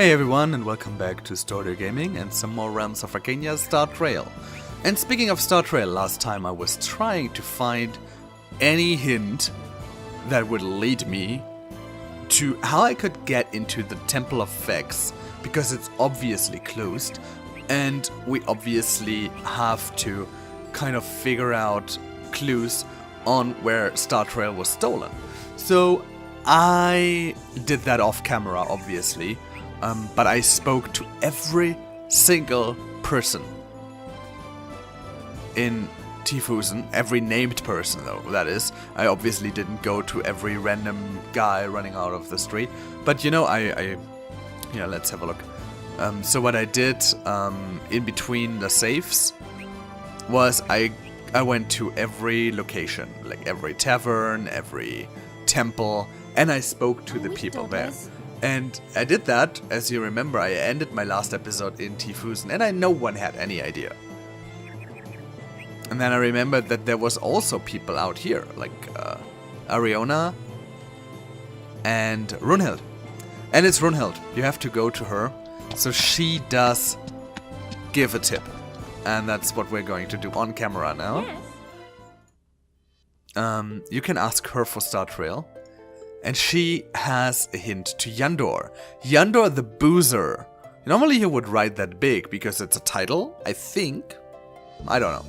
Hey everyone, and welcome back to Story Gaming and some more Realms of Arkania Star Trail. And speaking of Star Trail, last time I was trying to find any hint that would lead me to how I could get into the Temple of Phex, because it's obviously closed, and we obviously have to kind of figure out clues on where Star Trail was stolen. So I did that off camera, obviously. But I spoke to every single person in Tifusen, every named person though, that is. I obviously didn't go to every random guy running out of the street, but you know, yeah, let's have a look. So what I did in between the safes was I went to every location, like every tavern, every temple, and I spoke to the people there. And I did that, as you remember, I ended my last episode in Tifusen, and no one had any idea. And then I remembered that there was also people out here, like Ariona and Runhild. And it's Runhild, you have to go to her, so she does give a tip. And that's what we're going to do on camera now. Yes. You can ask her for Star Trail. And she has a hint to Yandor. Yandor the Boozer. Normally you would write that big because it's a title, I think. I don't know.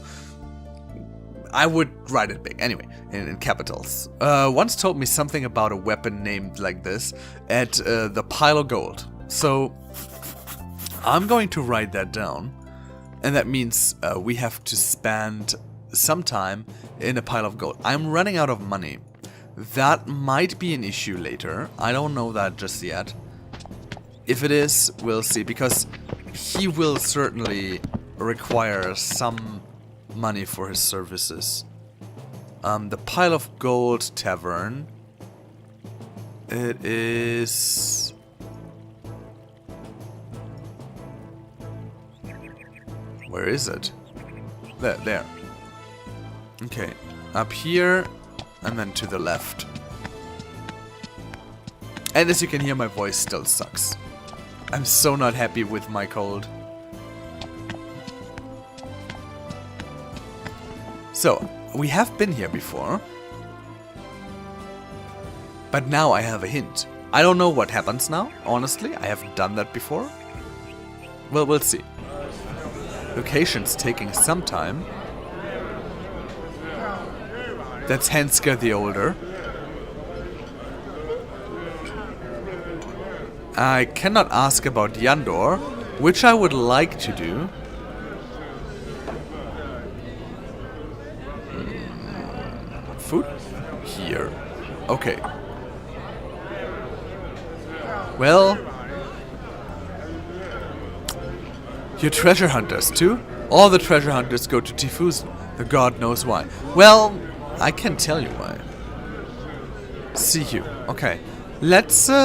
I would write it big, anyway, in capitals. Once told me something about a weapon named like this at the Pile of Gold. So I'm going to write that down. And that means we have to spend some time in a Pile of Gold. I'm running out of money. That might be an issue later. I don't know that just yet. If it is, we'll see, because he will certainly require some money for his services. The Pile of Gold Tavern. It is... Where is it? There. Okay, up here. And then to the left. And as you can hear, my voice still sucks. I'm so not happy with my cold. So, we have been here before. But now I have a hint. I don't know what happens now, honestly. I haven't done that before. Well, we'll see. Location's taking some time. That's Henska the Older. I cannot ask about Yandor, which I would like to do. Food? Here. Okay. Well... You're treasure hunters too? All the treasure hunters go to Tifusen. The god knows why. Well... I can tell you why. See you. Okay. Let's sit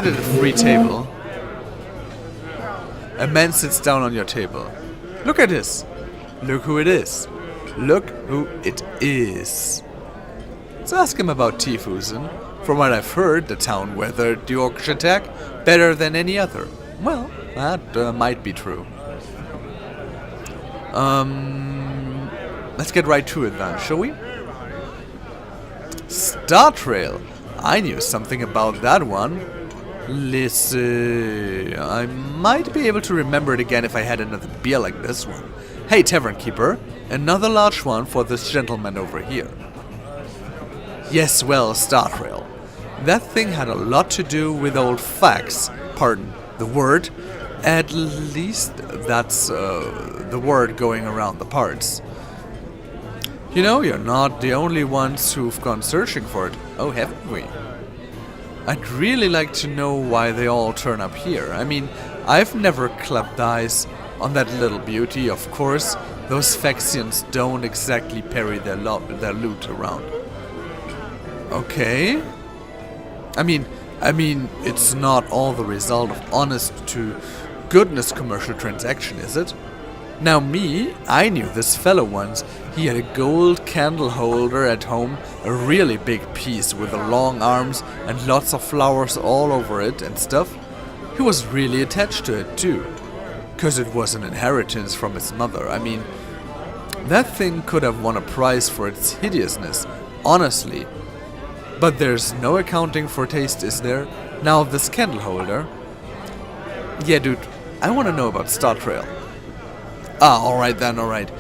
at a free table. A man sits down on your table. Look at this. Look who it is. Look who it is. Let's ask him about Tifusen. From what I've heard, the town weathered the orc attack better than any other. Well, that might be true. Let's get right to it then, shall we? Star Trail. I knew something about that one. Listen, I might be able to remember it again if I had another beer like this one. Hey, Tavern Keeper, another large one for this gentleman over here. Yes, well, Star Trail. That thing had a lot to do with old Phex. Pardon the word. At least that's the word going around the parts. You know, you're not the only ones who've gone searching for it. Oh, haven't we? I'd really like to know why they all turn up here. I mean, I've never clapped eyes on that little beauty, of course. Those Phexians don't exactly parry their loot around. Okay. I mean, it's not all the result of honest to goodness commercial transaction, is it? Now me, I knew this fellow once. He had a gold candle holder at home, a really big piece with long arms and lots of flowers all over it and stuff. He was really attached to it too, 'cause it was an inheritance from his mother. I mean, that thing could have won a prize for its hideousness, honestly. But there's no accounting for taste, is there? Now this candle holder. Yeah, dude, I want to know about Star Trail. Ah, alright then, alright.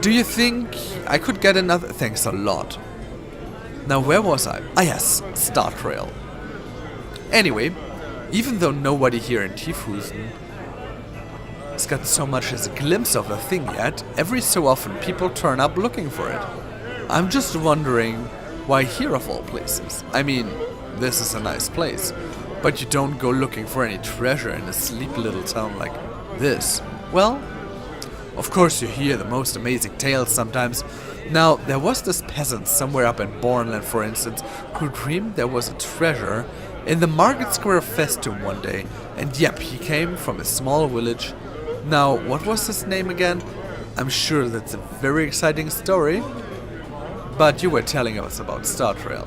Do you think I could get another? Thanks a lot. Now where was I? Ah yes, Star Trail. Anyway, even though nobody here in Tiefhusen has got so much as a glimpse of the thing yet, every so often people turn up looking for it. I'm just wondering why here of all places. I mean, this is a nice place, but you don't go looking for any treasure in a sleepy little town like this. Well, of course you hear the most amazing tales sometimes. Now, there was this peasant somewhere up in Bornland, for instance, who dreamed there was a treasure in the market square of Festum one day. And yep, he came from a small village. Now, what was his name again? I'm sure that's a very exciting story. But you were telling us about Star Trail.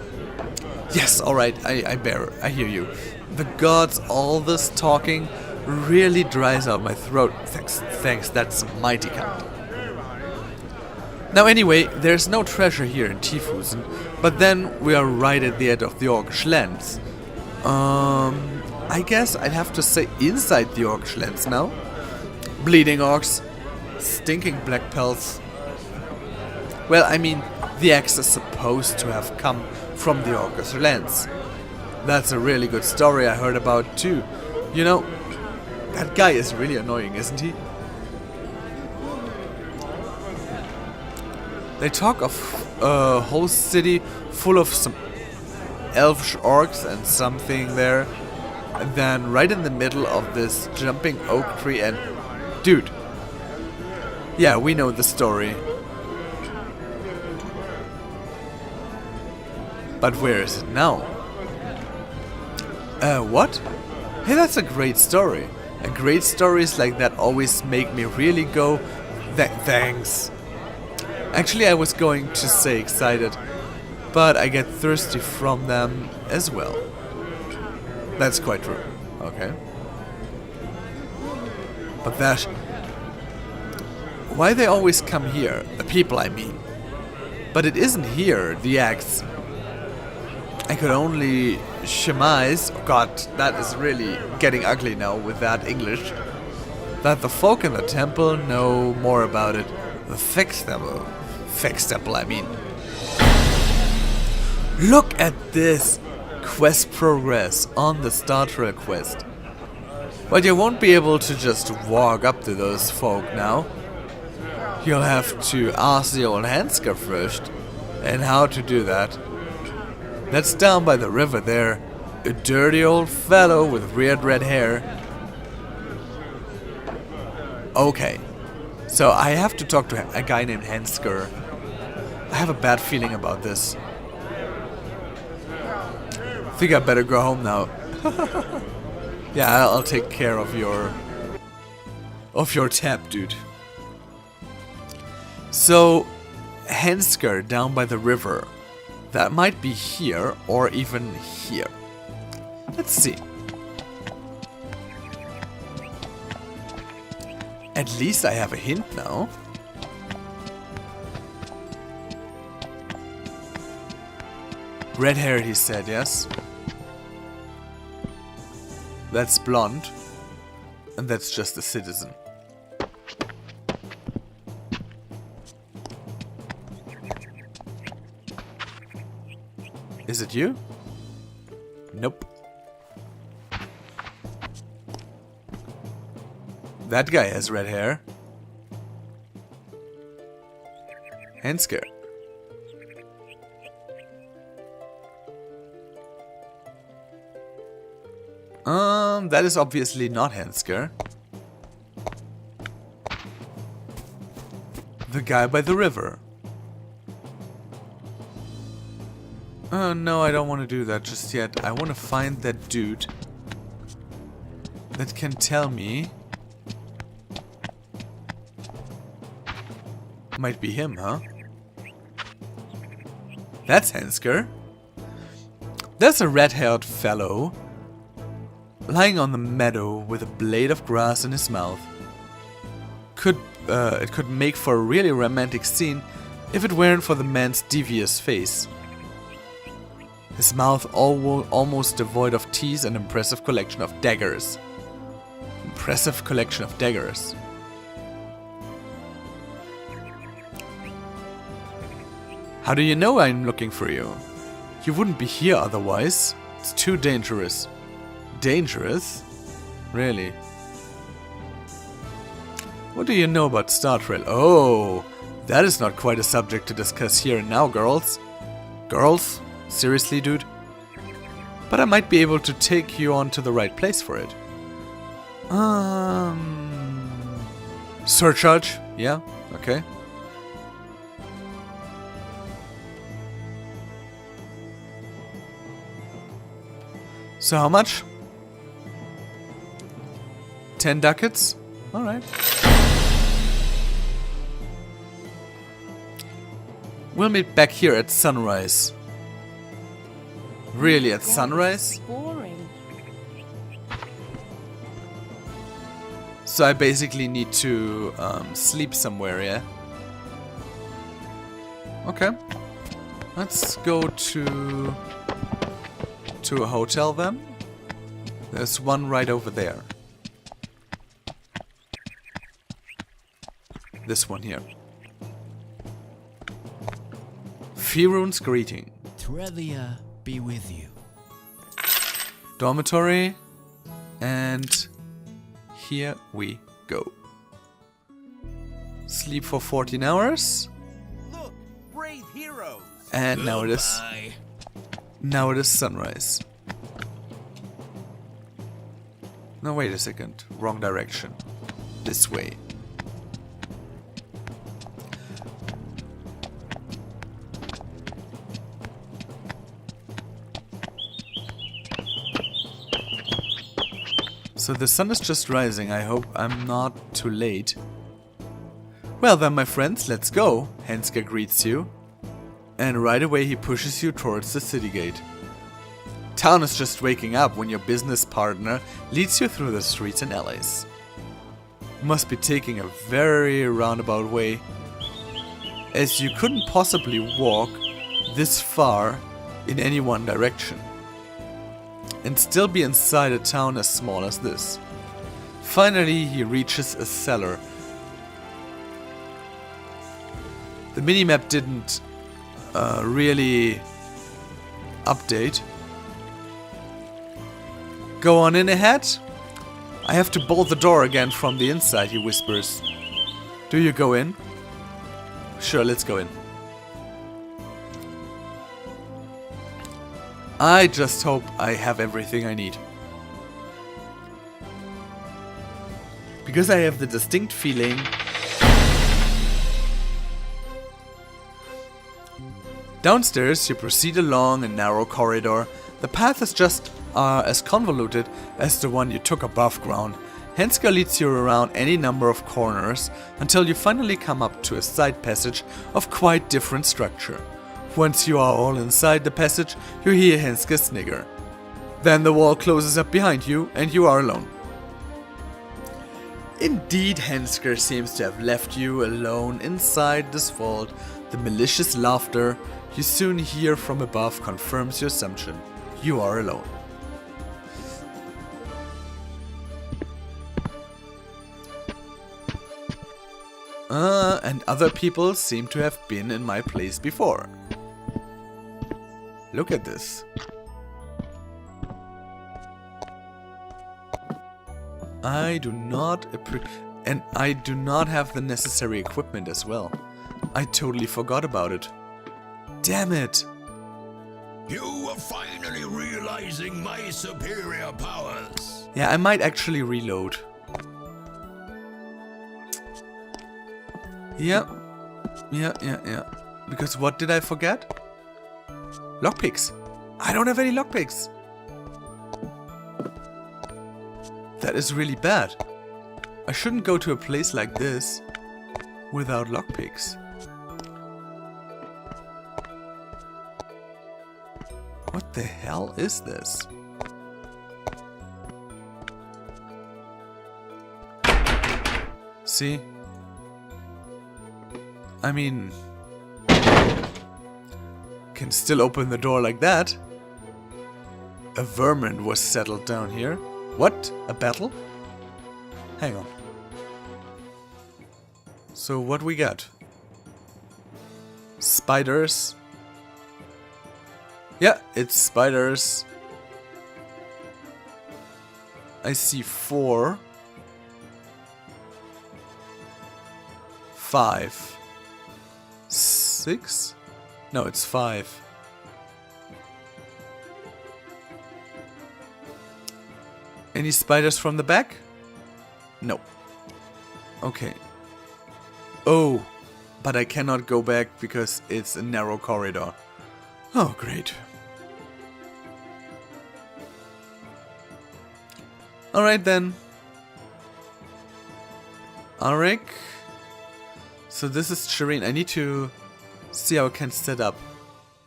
Yes, alright, I hear you. The gods, all this talking really dries out my throat. Thanks, that's mighty kind. Now anyway, there's no treasure here in Tiefhusen, but then we are right at the edge of the orcish lands. I guess I'd have to say inside the orcish lands now. Bleeding orcs, stinking black pelts. Well, I mean, the axe is supposed to have come from the orcish lands. That's a really good story I heard about too. You know, that guy is really annoying, isn't he? They talk of a whole city full of some elvish orcs and something there. And then right in the middle of this jumping oak tree and... Dude. Yeah, we know the story. But where is it now? What? Hey, that's a great story. And great stories like that always make me really go, thanks. Actually, I was going to say excited, but I get thirsty from them as well. That's quite true. Okay. But that... Why they always come here? The people, I mean. But it isn't here, the axe. I could only surmise, oh god, that is really getting ugly now with that English, that the folk in the temple know more about it. The Phex temple, I mean. Look at this quest progress on the Star Trail quest. But you won't be able to just walk up to those folk now. You'll have to ask the old Hansker first. And how to do that? That's down by the river there. A dirty old fellow with weird red hair. Okay. So I have to talk to a guy named Hansker. I have a bad feeling about this. I think I better go home now. Yeah, I'll take care of your tap, dude. So, Hansker down by the river. That might be here or even here. Let's see. At least I have a hint now. Red hair, he said, yes. That's blonde. And that's just a citizen. Is it you? Nope. That guy has red hair. Hansker. That is obviously not Hansker. The guy by the river. No, I don't want to do that just yet. I want to find that dude that can tell me Might be him, huh? That's Hensker. There's a red-haired fellow lying on the meadow with a blade of grass in his mouth. It could make for a really romantic scene if it weren't for the man's devious face. His mouth almost devoid of teeth and impressive collection of daggers. Impressive collection of daggers. How do you know I'm looking for you? You wouldn't be here otherwise. It's too dangerous. Dangerous? Really? What do you know about Star Trail? Oh, that is not quite a subject to discuss here and now, girls. Girls? Seriously, dude? But I might be able to take you on to the right place for it. Surcharge? Yeah, okay. So how much? 10 ducats? Alright. We'll meet back here at sunrise. Really, at sunrise? Boring. So I basically need to sleep somewhere, yeah? Okay. Let's go to a hotel then. There's one right over there. This one here. Firun's greeting. Trevia be with you. Dormitory. And here we go. Sleep for 14 hours. Look, brave heroes. And now it is. Goodbye. Now it is sunrise. No, wait a second. Wrong direction. This way. So the sun is just rising. I hope I'm not too late. Well then, my friends, let's go. Hensker greets you. And right away he pushes you towards the city gate. Town is just waking up when your business partner leads you through the streets and alleys. You must be taking a very roundabout way, as you couldn't possibly walk this far in any one direction and still be inside a town as small as this. Finally, he reaches a cellar. The minimap didn't really update. Go on in ahead. I have to bolt the door again from the inside, he whispers. Do you go in? Sure, let's go in. I just hope I have everything I need. Because I have the distinct feeling downstairs, you proceed along a narrow corridor. The path is just as convoluted as the one you took above ground. Hensker leads you around any number of corners until you finally come up to a side passage of quite different structure. Once you are all inside the passage, you hear Hensker snigger. Then the wall closes up behind you and you are alone. Indeed, Hensker seems to have left you alone inside this vault. The malicious laughter you soon hear from above confirms your assumption. You are alone. And other people seem to have been in my place before. Look at this. I do not have the necessary equipment as well. I totally forgot about it. Damn it! You are finally realizing my superior powers. Yeah, I might actually reload. Yeah. Because what did I forget? Lockpicks. I don't have any lockpicks. That is really bad. I shouldn't go to a place like this without lockpicks. The hell is this? See? I mean... can still open the door like that. A vermin was settled down here. What? A battle? Hang on. So what we got? Spiders. Yeah, it's spiders. I see 4. 5. 6? No, it's 5. Any spiders from the back? No. Okay. Oh, but I cannot go back because it's a narrow corridor. Oh, great. Alright then. Arik. So this is Shireen. I need to see how I can set up.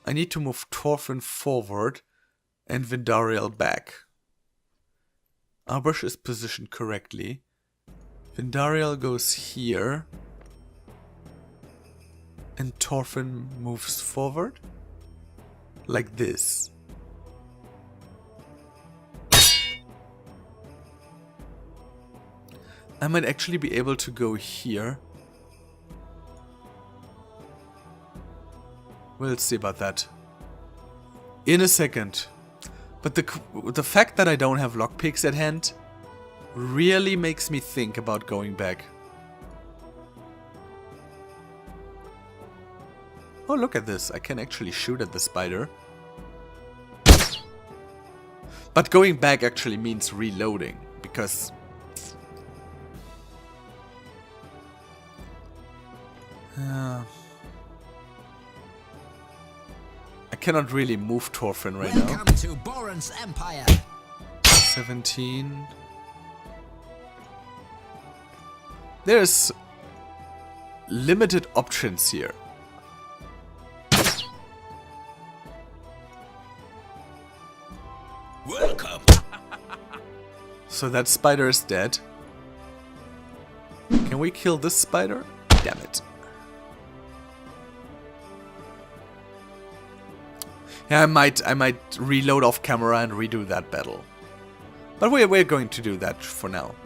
I need to move Thorwal forward and Vindariel back. Arbush is positioned correctly. Vindariel goes here. And Thorwal moves forward. Like this. I might actually be able to go here. We'll see about that. In a second. But the fact that I don't have lockpicks at hand really makes me think about going back. Oh, look at this. I can actually shoot at the spider. But going back actually means reloading, because... I cannot really move Thorwal right now. Welcome to Boren's Empire. 17. There's limited options here. Welcome. So that spider is dead. Can we kill this spider? Damn it. Yeah, I might reload off camera and redo that battle. But we're going to do that for now.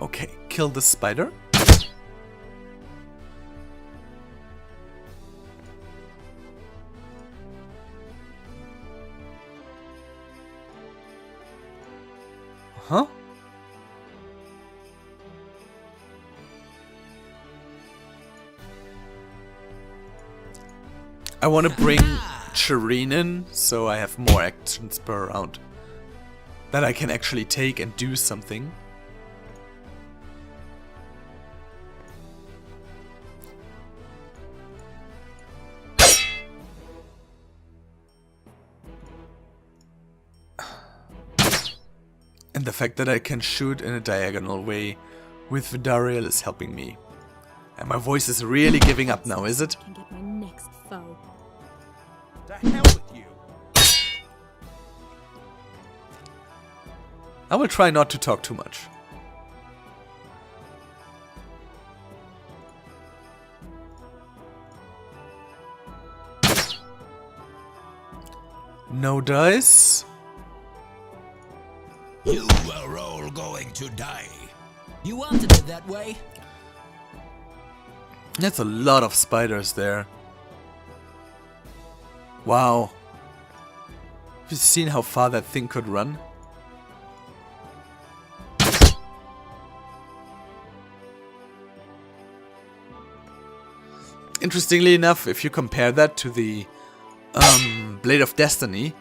Okay, kill the spider. Huh? I want to bring Shireen in, so I have more actions per round. That I can actually take and do something. And the fact that I can shoot in a diagonal way with Vindariel is helping me. And my voice is really giving up now, is it? Can get my next foe. To hell with you. I will try not to talk too much. No dice. You are all going to die. You wanted it that way. That's a lot of spiders there. Wow. Have you seen how far that thing could run? Interestingly enough, if you compare that to the Blade of Destiny,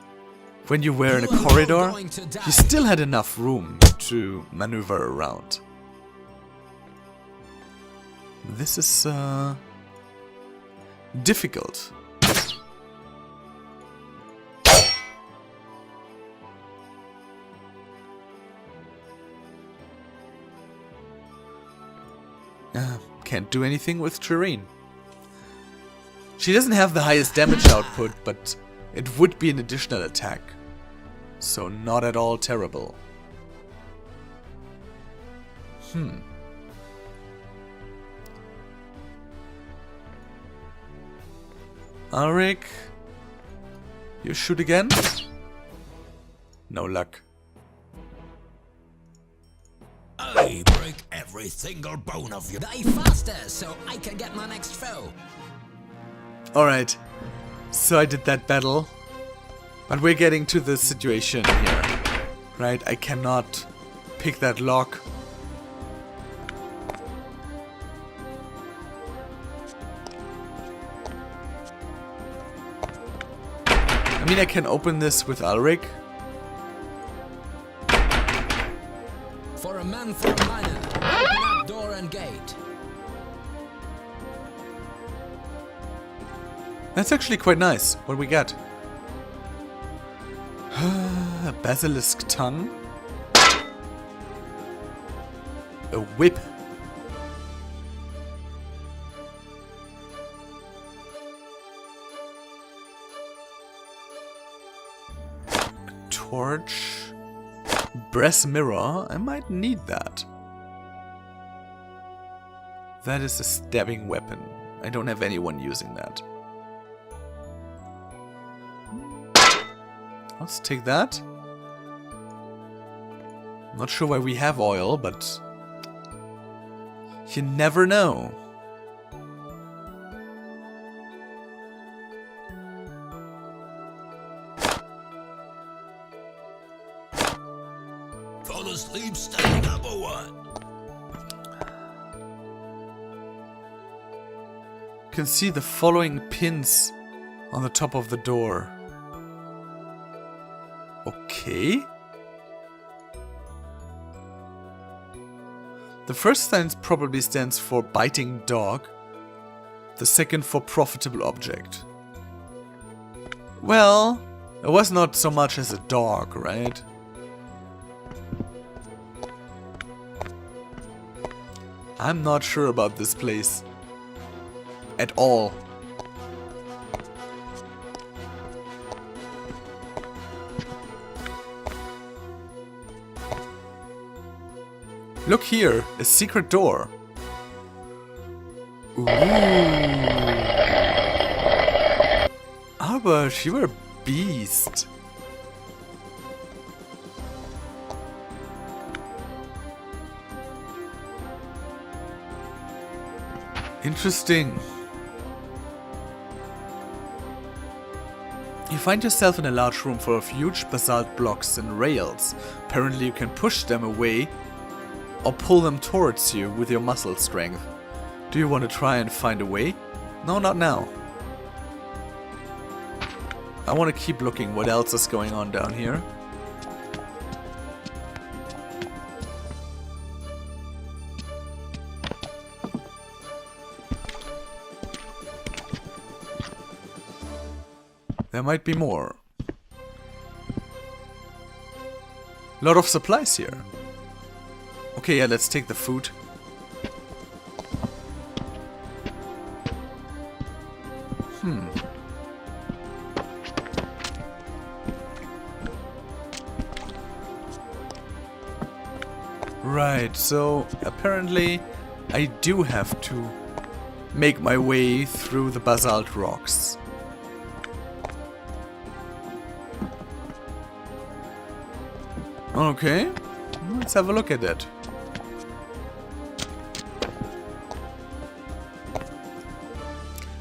when you were in a corridor, you still had enough room to maneuver around. This is difficult. Can't do anything with Shireen. She doesn't have the highest damage output, but it would be an additional attack. So not at all terrible. Alric, you shoot again? No luck. I break every single bone of you. Die faster so I can get my next foe. Alright, so I did that battle. But we're getting to the situation here. Right, I cannot pick that lock. I mean, I can open this with Ulrich. For a man, for a miner. Open up door and gate. That's actually quite nice. What we get? A basilisk tongue. A whip. A torch. Brass mirror. I might need that. That is a stabbing weapon. I don't have anyone using that. Let's take that. Not sure why we have oil, but you never know. Fall asleep standing up or what? You can see the following pins on the top of the door. Okay. The first sign probably stands for biting dog. The second for profitable object. Well, it was not so much as a dog, right? I'm not sure about this place at all. Look here, a secret door. Ooh. Albert, you were a beast. Interesting. You find yourself in a large room full of huge basalt blocks and rails. Apparently you can push them away or pull them towards you with your muscle strength. Do you want to try and find a way? No, not now. I want to keep looking what else is going on down here. There might be more. Lot of supplies here. Okay, yeah, let's take the food. Right, so apparently I do have to make my way through the basalt rocks. Okay, let's have a look at it.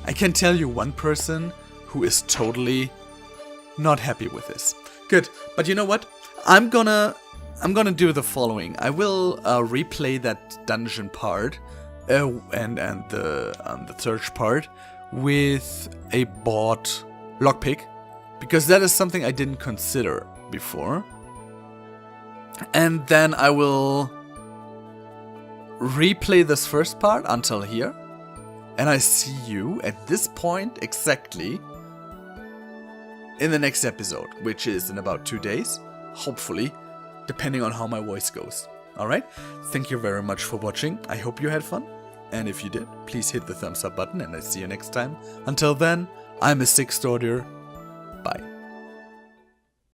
I can tell you one person who is totally not happy with this. Good, but you know what? I'm gonna do the following. I will replay that dungeon part and the search part with a bought lockpick, because that is something I didn't consider before. And then I will replay this first part until here. And I see you at this point exactly in the next episode, which is in about 2 days, hopefully, depending on how my voice goes. Alright, thank you very much for watching. I hope you had fun, And if you did, please hit the thumbs up button and I'll see you next time. Until then, I'm a 6th Order. Bye.